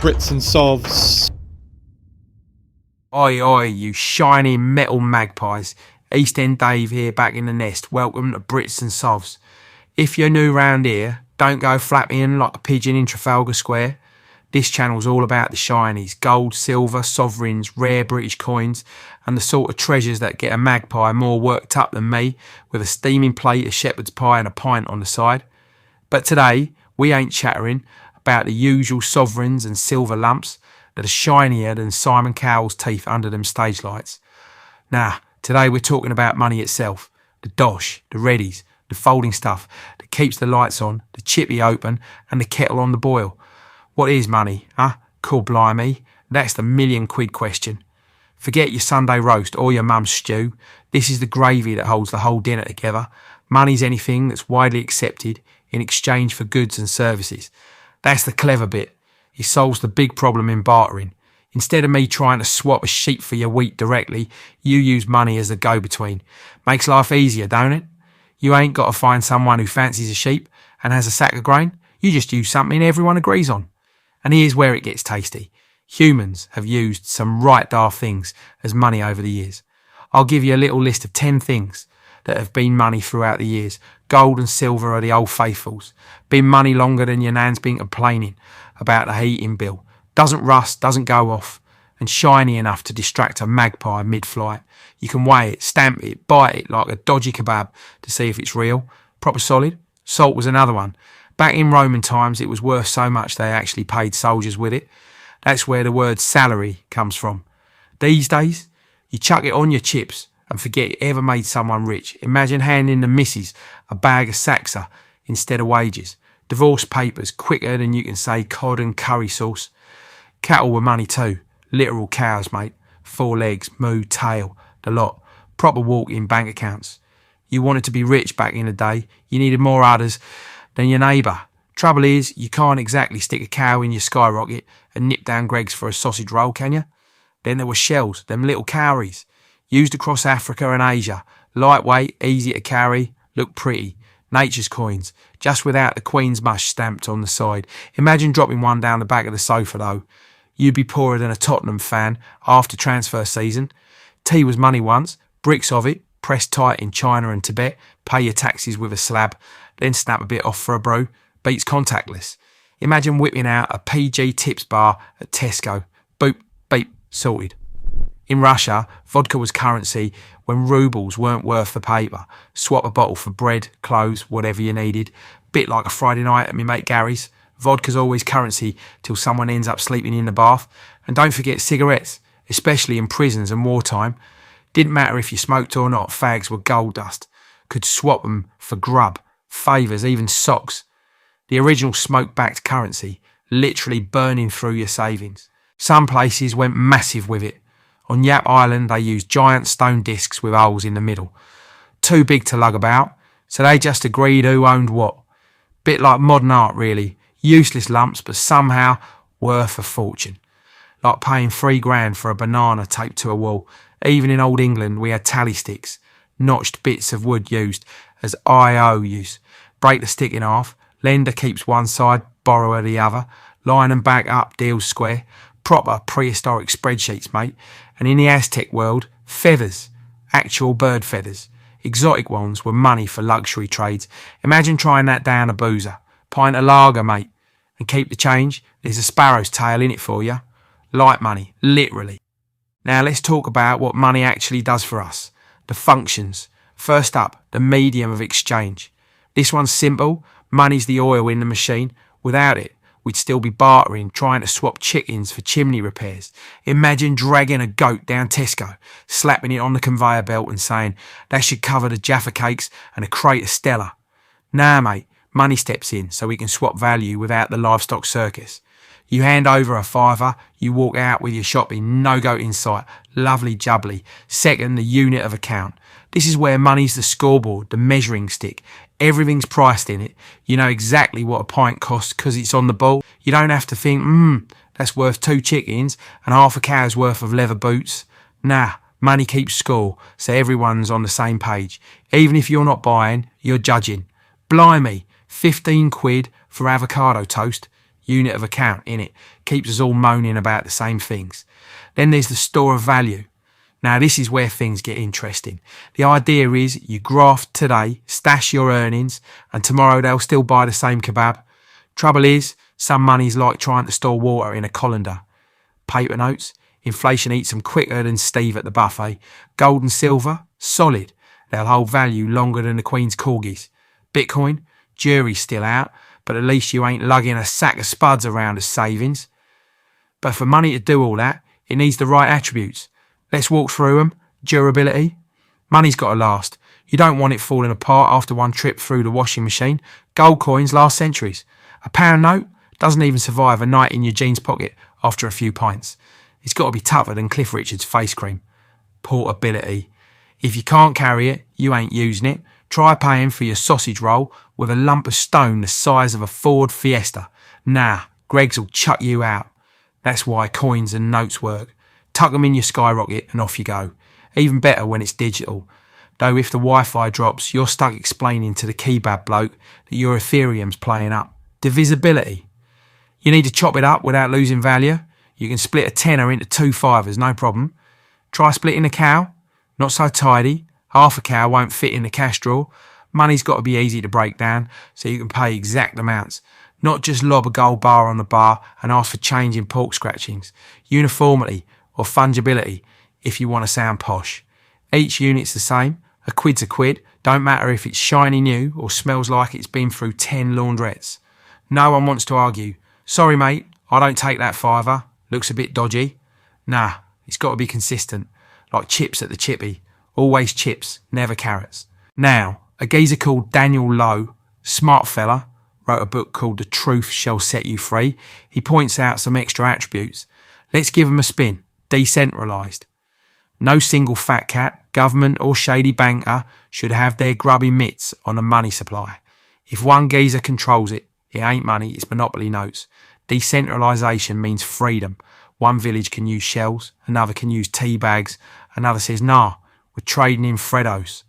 Brits and Sovs. Oi, oi, you shiny metal magpies. East End Dave here, back in the nest. Welcome to Brits and Sovs. If you're new round here, don't go flapping like a pigeon in Trafalgar Square. This channel's all about the shinies, gold, silver, sovereigns, rare British coins, and the sort of treasures that get a magpie more worked up than me, with a steaming plate of shepherd's pie and a pint on the side. But today, we ain't chattering about the usual sovereigns and silver lumps that are shinier than Simon Cowell's teeth under them stage lights. Nah, today we're talking about money itself, the dosh, the readies, the folding stuff that keeps the lights on, the chippy open, and the kettle on the boil. What is money, huh? Cool blimey, that's the £1,000,000 question. Forget your Sunday roast or your mum's stew. This is the gravy that holds the whole dinner together. Money's anything that's widely accepted in exchange for goods and services. That's the clever bit. It solves the big problem in bartering. Instead of me trying to swap a sheep for your wheat directly, you use money as the go-between. Makes life easier, don't it? You ain't got to find someone who fancies a sheep and has a sack of grain. You just use something everyone agrees on. And here's where it gets tasty. Humans have used some right daft things as money over the years. I'll give you a little list of 10 things that have been money throughout the years. Gold and silver are the old faithfuls. Been money longer than your nan's been complaining about the heating bill. Doesn't rust, doesn't go off, and shiny enough to distract a magpie mid-flight. You can weigh it, stamp it, bite it like a dodgy kebab to see if it's real. Proper solid. Salt was another one. Back in Roman times, it was worth so much they actually paid soldiers with it. That's where the word salary comes from. These days, you chuck it on your chips and forget it ever made someone rich. Imagine handing the missus a bag of Saxa instead of wages. Divorce papers quicker than you can say cod and curry sauce. Cattle were money too. Literal cows, mate. 4 legs, moo, tail, the lot. Proper walk-in bank accounts. You wanted to be rich back in the day. You needed more udders than your neighbour. Trouble is, you can't exactly stick a cow in your skyrocket and nip down Greg's for a sausage roll, can you? Then there were shells, them little cowries, used across Africa and Asia. Lightweight, easy to carry, look pretty. Nature's coins, just without the Queen's mush stamped on the side. Imagine dropping one down the back of the sofa though. You'd be poorer than a Tottenham fan after transfer season. Tea was money once, bricks of it, pressed tight in China and Tibet. Pay your taxes with a slab, then snap a bit off for a brew. Beats contactless. Imagine whipping out a PG tips bar at Tesco. Boop, beep, sorted. In Russia, vodka was currency when rubles weren't worth the paper. Swap a bottle for bread, clothes, whatever you needed. Bit like a Friday night at my mate Gary's. Vodka's always currency till someone ends up sleeping in the bath. And don't forget cigarettes, especially in prisons and wartime. Didn't matter if you smoked or not, fags were gold dust. Could swap them for grub, favours, even socks. The original smoke-backed currency, literally burning through your savings. Some places went massive with it. On Yap Island, they used giant stone discs with holes in the middle. Too big to lug about, so they just agreed who owned what. Bit like modern art, really. Useless lumps, but somehow worth a fortune. Like paying $3,000 for a banana taped to a wall. Even in old England, we had tally sticks. Notched bits of wood used as IOUs. Break the stick in half. Lender keeps one side, borrower the other. Line and back up, deals square. Proper prehistoric spreadsheets, mate. And in the Aztec world, feathers. Actual bird feathers. Exotic ones were money for luxury trades. Imagine trying that down a boozer. Pint of lager, mate. And keep the change. There's a sparrow's tail in it for you. Light money, literally. Now let's talk about what money actually does for us. The functions. First up, the medium of exchange. This one's simple. Money's the oil in the machine. Without it, we'd still be bartering, trying to swap chickens for chimney repairs. Imagine dragging a goat down Tesco, slapping it on the conveyor belt and saying, that should cover the Jaffa cakes and a crate of Stella. Nah, mate, money steps in so we can swap value without the livestock circus. You hand over a fiver, you walk out with your shopping, no goat in sight. Lovely jubbly. Second, the unit of account. This is where money's the scoreboard, the measuring stick. Everything's priced in it. You know exactly what a pint costs because it's on the ball. You don't have to think, that's worth 2 chickens and half a cow's worth of leather boots. Nah, money keeps score, so everyone's on the same page. Even if you're not buying, you're judging. Blimey, 15 quid for avocado toast. Unit of account, innit? Keeps us all moaning about the same things. Then there's the store of value. Now this is where things get interesting. The idea is you graft today, stash your earnings, and tomorrow they'll still buy the same kebab. Trouble is, some money's like trying to store water in a colander. Paper notes, inflation eats them quicker than Steve at the buffet. Gold and silver, solid. They'll hold value longer than the Queen's corgis. Bitcoin, jury's still out, but at least you ain't lugging a sack of spuds around as savings. But for money to do all that, it needs the right attributes. Let's walk through them. Durability. Money's got to last. You don't want it falling apart after one trip through the washing machine. Gold coins last centuries. A pound note doesn't even survive a night in your jeans pocket after a few pints. It's got to be tougher than Cliff Richard's face cream. Portability. If you can't carry it, you ain't using it. Try paying for your sausage roll with a lump of stone the size of a Ford Fiesta. Nah, Greggs will chuck you out. That's why coins and notes work. Tuck them in your skyrocket and off you go. Even better when it's digital. Though if the Wi-Fi drops, you're stuck explaining to the kebab bloke that your Ethereum's playing up. Divisibility. You need to chop it up without losing value. You can split a tenner into 2 fivers, no problem. Try splitting a cow. Not so tidy. Half a cow won't fit in the cash drawer. Money's got to be easy to break down so you can pay exact amounts. Not just lob a gold bar on the bar and ask for change in pork scratchings. Uniformity or fungibility if you want to sound posh. Each unit's the same. A quid's a quid. Don't matter if it's shiny new or smells like it's been through 10 laundrettes. No one wants to argue. Sorry mate, I don't take that fiver. Looks a bit dodgy. Nah, it's got to be consistent. Like chips at the chippy. Always chips, never carrots. Now, a geezer called Daniel Lowe, smart fella, wrote a book called The Truth Shall Set You Free. He points out some extra attributes. Let's give them a spin. Decentralised. No single fat cat, government or shady banker should have their grubby mitts on a money supply. If one geezer controls it, it ain't money, it's monopoly notes. Decentralisation means freedom. One village can use shells, another can use tea bags, another says, nah, we're trading in Freddos.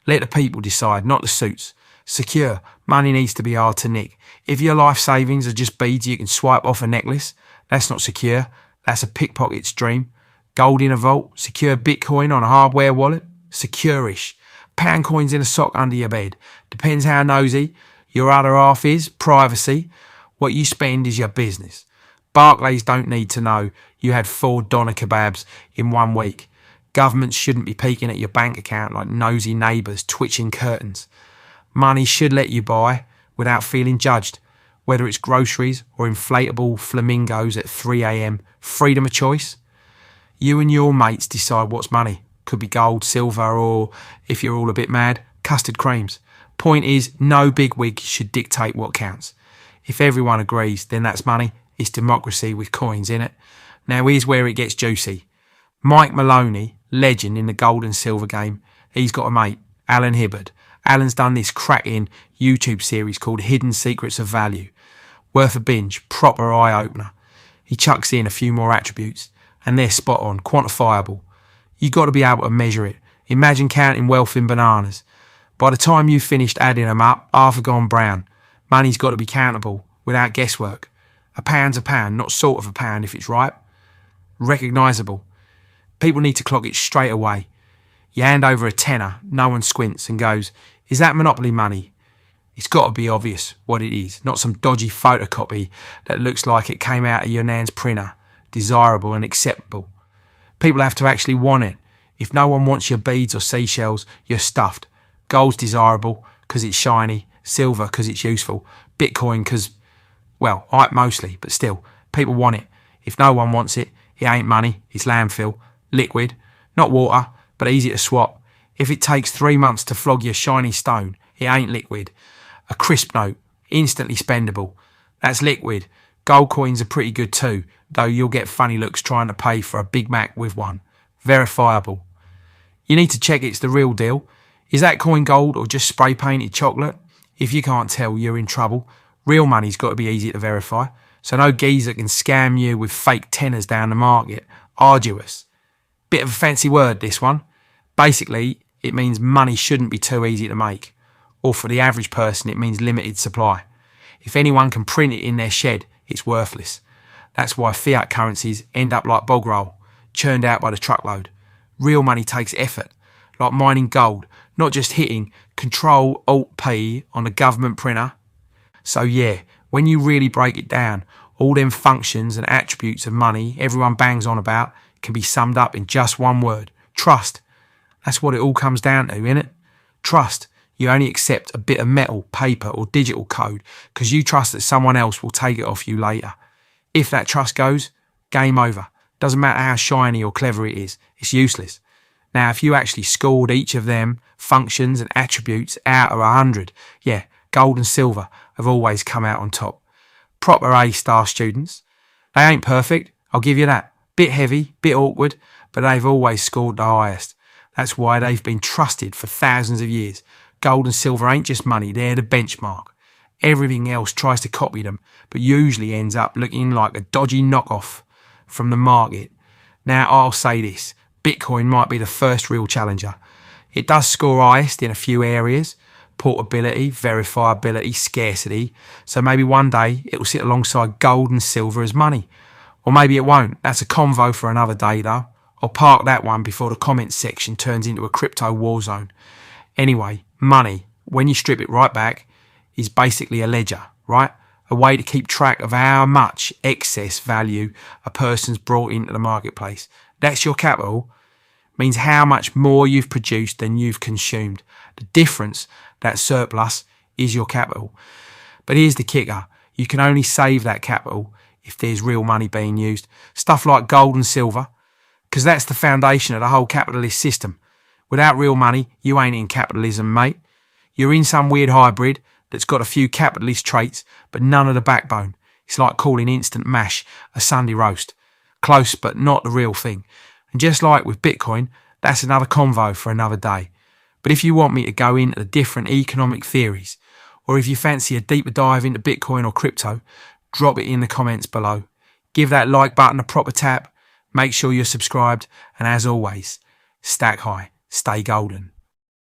Let the people decide, not the suits. Secure. Money needs to be hard to nick. If your life savings are just beads you can swipe off a necklace, that's not secure. That's a pickpocket's dream. Gold in a vault. Secure Bitcoin on a hardware wallet. Secure-ish. Pound coins in a sock under your bed. Depends how nosy your other half is. Privacy. What you spend is your business. Barclays don't need to know you had 4 doner kebabs in 1 week. Governments shouldn't be peeking at your bank account like nosy neighbours twitching curtains. Money should let you buy without feeling judged. Whether it's groceries or inflatable flamingos at 3 a.m, freedom of choice. You and your mates decide what's money. Could be gold, silver, or, if you're all a bit mad, custard creams. Point is, no bigwig should dictate what counts. If everyone agrees, then that's money. It's democracy with coins in it. Now here's where it gets juicy. Mike Maloney, legend in the gold and silver game, he's got a mate, Alan Hibbard. Alan's done this cracking YouTube series called Hidden Secrets of Value. Worth a binge, proper eye-opener. He chucks in a few more attributes, and they're spot on, quantifiable. You got to be able to measure it. Imagine counting wealth in bananas. By the time you've finished adding them up, half have gone brown. Money's got to be countable, without guesswork. A pound's a pound, not sort of a pound if it's ripe. Recognisable. People need to clock it straight away. You hand over a tenner, no one squints and goes, is that monopoly money? It's got to be obvious what it is, not some dodgy photocopy that looks like it came out of your nan's printer. Desirable and acceptable. People have to actually want it. If no one wants your beads or seashells, you're stuffed. Gold's desirable because it's shiny, silver because it's useful, Bitcoin because, well, hype mostly, but still, people want it. If no one wants it, it ain't money, it's landfill. Liquid, not water, but easy to swap. If it takes 3 months to flog your shiny stone, it ain't liquid. A crisp note, instantly spendable. That's liquid. Gold coins are pretty good too, though you'll get funny looks trying to pay for a Big Mac with one. Verifiable. You need to check it's the real deal. Is that coin gold or just spray painted chocolate? If you can't tell, you're in trouble. Real money's got to be easy to verify, so no geezer can scam you with fake tenors down the market. Arduous. Bit of a fancy word, this one. Basically, it means money shouldn't be too easy to make. Or for the average person, it means limited supply. If anyone can print it in their shed, it's worthless. That's why fiat currencies end up like bog roll, churned out by the truckload. Real money takes effort, like mining gold, not just hitting Control-Alt-P on a government printer. So yeah, when you really break it down, all them functions and attributes of money everyone bangs on about can be summed up in just one word: trust. That's what it all comes down to, innit? Trust. You only accept a bit of metal, paper or digital code because you trust that someone else will take it off you later. If that trust goes, game over. Doesn't matter how shiny or clever it is, it's useless. Now, if you actually scored each of them functions and attributes out of 100, yeah, gold and silver have always come out on top. Proper A-star students. They ain't perfect, I'll give you that. Bit heavy, bit awkward, but they've always scored the highest. That's why they've been trusted for thousands of years. Gold and silver ain't just money, they're the benchmark. Everything else tries to copy them, but usually ends up looking like a dodgy knockoff from the market. Now, I'll say this, Bitcoin might be the first real challenger. It does score highest in a few areas: portability, verifiability, scarcity. So maybe one day it will sit alongside gold and silver as money. Or maybe it won't. That's a convo for another day though. I'll park that one before the comments section turns into a crypto war zone. Anyway, money, when you strip it right back, is basically a ledger, right? A way to keep track of how much excess value a person's brought into the marketplace. That's your capital. Means how much more you've produced than you've consumed. The difference, that surplus, is your capital. But here's the kicker. You can only save that capital if there's real money being used. Stuff like gold and silver, because that's the foundation of the whole capitalist system. Without real money, you ain't in capitalism, mate. You're in some weird hybrid that's got a few capitalist traits, but none of the backbone. It's like calling instant mash a Sunday roast. Close, but not the real thing. And just like with Bitcoin, that's another convo for another day. But if you want me to go into the different economic theories, or if you fancy a deeper dive into Bitcoin or crypto, drop it in the comments below. Give that like button a proper tap, make sure you're subscribed, and as always, stack high, stay golden.